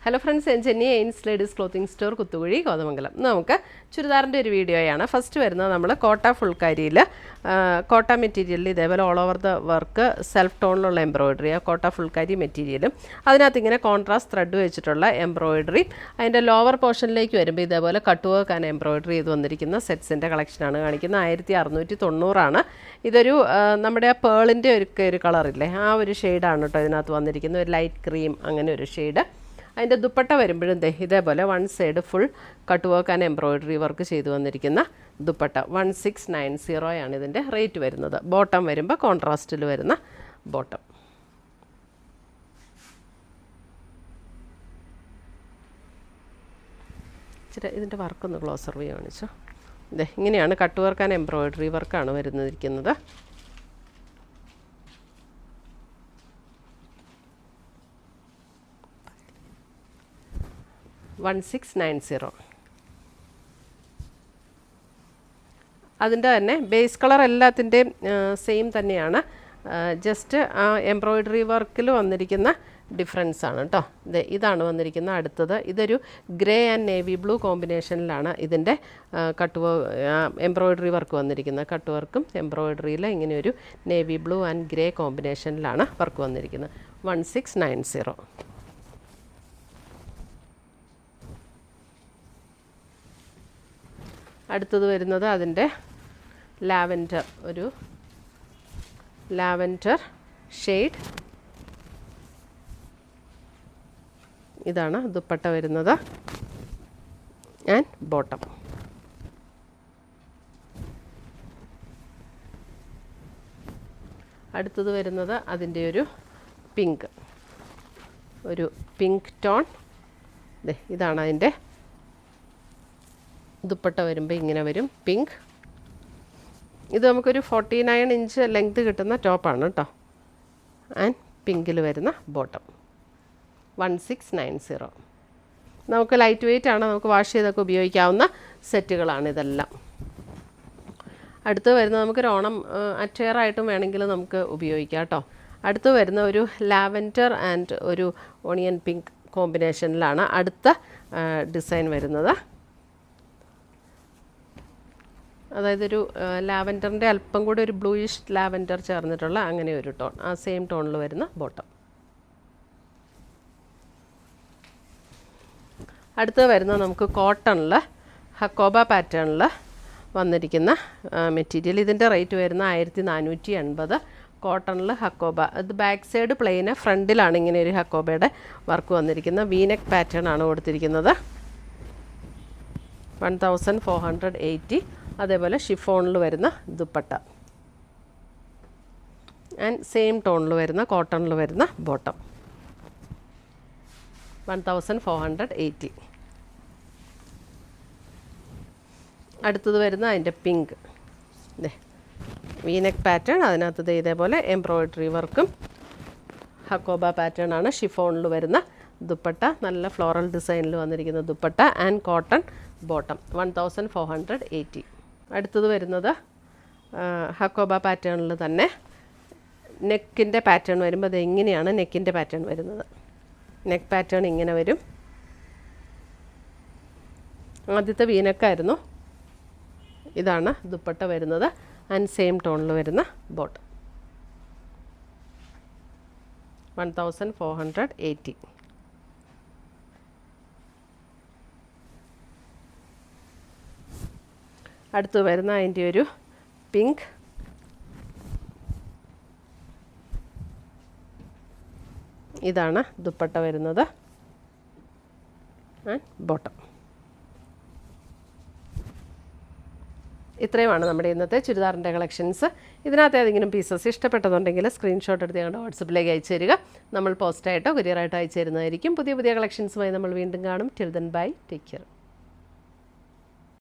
Hello friends, ഞാൻ Jenny എയിൻസ് ladies clothing store Kuthukuzhi Kothamangalam. നമുക്ക് ചുരിദാറിൻ്റെ ഒരു വീഡിയോയാണ്. ഫസ്റ്റ് വരുന്നത് നമ്മൾ കോട്ട ഫുൾക്കാരിയിൽ കോട്ട മെറ്റീരിയലിൽ ഇതേപോലെ all over the work self ടോണിലുള്ള എംബ്രോയിഡറി, കോട്ട ഫുൾക്കാരി മെറ്റീരിയലും അതിനകത്ത് ഇങ്ങനെ കോൺട്രാസ്റ്റ് ത്രെഡ് വെച്ചിട്ടുള്ള എംബ്രോയിഡറി. അതിൻ്റെ ലോവർ പോർഷനിലേക്ക് വരുമ്പോൾ ഇതേപോലെ കട്ട് വർക്ക് ആൻഡ് എംബ്രോയിഡറി ചെയ്ത് വന്നിരിക്കുന്ന സെറ്റ്സിൻ്റെ കളക്ഷനാണ് കാണിക്കുന്നത്. 1690 ഇതൊരു നമ്മുടെ ആ പേളിൻ്റെ ഒരു കളറില്ലേ, ആ ഒരു ഷെയ്ഡാണ് കേട്ടോ ഇതിനകത്ത് വന്നിരിക്കുന്നത്. ഒരു ലൈറ്റ് ക്രീം അങ്ങനെ ഒരു ഷെയ്ഡ്. അതിൻ്റെ ദുപ്പട്ട വരുമ്പോഴും ഇതേപോലെ one side full cut work and embroidery work ചെയ്ത് വന്നിരിക്കുന്ന ദുപ്പട്ട. 1690 ഇതിൻ്റെ റേറ്റ് വരുന്നത്. ബോട്ടം വരുമ്പോൾ കോൺട്രാസ്റ്റിൽ വരുന്ന ബോട്ടം. ഇച്ചിരി ഇതിൻ്റെ വർക്കൊന്ന് ക്ലോസർ വ്യൂ കാണിച്ചോ. ഇങ്ങനെയാണ് കട്ട് വർക്ക് ആൻഡ് എംബ്രോയിഡറി വർക്കാണ് വരുന്നിരിക്കുന്നത്. 1690. അതിൻ്റെ തന്നെ ബേസ് കളർ എല്ലാത്തിൻ്റെയും സെയിം തന്നെയാണ്. ജസ്റ്റ് ആ എംബ്രോയിഡറി വർക്കിൽ വന്നിരിക്കുന്ന ഡിഫറൻസ് ആണ് കേട്ടോ. ഇതാണ് വന്നിരിക്കുന്ന അടുത്തത്. ഇതൊരു ഗ്രേ ആൻഡ് നേവി ബ്ലൂ കോമ്പിനേഷനിലാണ് ഇതിൻ്റെ എംബ്രോയിഡറി വർക്ക് വന്നിരിക്കുന്നത്. കട്ട് വർക്കും എംബ്രോയിഡറിയിൽ ഇങ്ങനെ ഒരു നേവി ബ്ലൂ ആൻഡ് ഗ്രേ കോമ്പിനേഷനിലാണ് വർക്ക് വന്നിരിക്കുന്നത്. 1690. അടുത്തത് വരുന്നത് അതിൻ്റെ ലാവൻഡർ, ഒരു ലാവൻഡർ ഷെയ്ഡ്. ഇതാണ് ദുപ്പട്ട വരുന്നത് ആൻഡ് ബോട്ടം. അടുത്തത് വരുന്നത് അതിൻ്റെ ഒരു പിങ്ക് ടോൺ. ഇതാണ് അതിൻ്റെ ദുപ്പട്ട വരുമ്പോൾ ഇങ്ങനെ വരും, പിങ്ക്. ഇത് നമുക്കൊരു 49 ഇഞ്ച് ലെങ്ത് കിട്ടുന്ന ടോപ്പാണ് കേട്ടോ. ആൻഡ് പിങ്കിൽ വരുന്ന ബോട്ടം. 1690. നമുക്ക് ലൈറ്റ് വെയ്റ്റ് ആണ്, നമുക്ക് വാഷ് ചെയ്തൊക്കെ ഉപയോഗിക്കാവുന്ന സെറ്റുകളാണ് ഇതെല്ലാം. അടുത്ത് വരുന്നത് നമുക്കൊരു ഓണം അറ്റയറായിട്ടും വേണമെങ്കിൽ നമുക്ക് ഉപയോഗിക്കാം കേട്ടോ. അടുത്ത് വരുന്ന ഒരു ലാവൻഡർ ആൻഡ് ഒരു ഓണിയൻ പിങ്ക് കോമ്പിനേഷനിലാണ് അടുത്ത ഡിസൈൻ വരുന്നത്. അതായത് ഒരു ലാവൻഡറിൻ്റെ അല്പം കൂടി ഒരു ബ്ലൂയിഷ് ലാവൻഡർ ചേർന്നിട്ടുള്ള അങ്ങനെ ഒരു ടോൺ, ആ സെയിം ടോണിൽ വരുന്ന ബോട്ടം. അടുത്ത് വരുന്നത് നമുക്ക് കോട്ടണിൽ ഹക്കോബ പാറ്റേണിൽ വന്നിരിക്കുന്ന മെറ്റീരിയൽ. ഇതിൻ്റെ റേറ്റ് വരുന്ന 1480. കോട്ടണിൽ ഹക്കോബ. ഇത് ബാക്ക് സൈഡ് പ്ലെയിന്, ഫ്രണ്ടിലാണ് ഇങ്ങനെ ഒരു ഹക്കോബയുടെ വർക്ക് വന്നിരിക്കുന്നത്. വീനെക്ക് പാറ്റേൺ ആണ് കൊടുത്തിരിക്കുന്നത്. 1480. അതേപോലെ ഷിഫോണിൽ വരുന്ന ദുപ്പട്ട ആൻഡ് സെയിം ടോണിൽ വരുന്ന കോട്ടണിൽ വരുന്ന ബോട്ടം. 1480. അടുത്തത് വരുന്ന അതിൻ്റെ പിങ്ക്. വീനെക്ക് പാറ്റേൺ, അതിനകത്ത് ഇതേപോലെ എംബ്രോയിഡറി വർക്കും ഹക്കോബ പാറ്റേൺ ആണ്. ഷിഫോണിൽ വരുന്ന ദുപ്പട്ട, നല്ല ഫ്ലോറൽ ഡിസൈനിൽ വന്നിരിക്കുന്ന ദുപ്പട്ട ആൻഡ് കോട്ടൺ ബോട്ടം. 1480. അടുത്തത് വരുന്നത് ഹക്കോബ പാറ്റേണിൽ തന്നെ നെക്കിൻ്റെ പാറ്റേൺ വരുമ്പോൾ അത് എങ്ങനെയാണ് നെക്കിൻ്റെ പാറ്റേൺ വരുന്നത്. നെക്ക് പാറ്റേൺ ഇങ്ങനെ വരും. ആദ്യത്തെ വീനെക്കായിരുന്നു. ഇതാണ് ദുപ്പട്ട വരുന്നത് ആൻഡ് സെയിം ടോണിൽ വരുന്ന ബോട്ടം. 1480. അടുത്ത് വരുന്ന അതിൻ്റെ ഒരു പിങ്ക്. ഇതാണ് ദുപ്പട്ട വരുന്നത് ആൻഡ് ബോട്ടം. ഇത്രയുമാണ് നമ്മുടെ ഇന്നത്തെ ചുരിദാറിൻ്റെ കളക്ഷൻസ്. ഇതിനകത്ത് ഏതെങ്കിലും പീസസ് ഇഷ്ടപ്പെട്ടതുണ്ടെങ്കിൽ സ്ക്രീൻഷോട്ട് എടുത്ത് ഞങ്ങളുടെ വാട്സപ്പിലേക്ക് അയച്ചു തരിക. നമ്മൾ പോസ്റ്റായിട്ടോ കൊറിയറായിട്ടോ അയച്ചു തരുന്നതായിരിക്കും. പുതിയ കളക്ഷൻസുമായി നമ്മൾ വീണ്ടും കാണും. Till then bye, take care.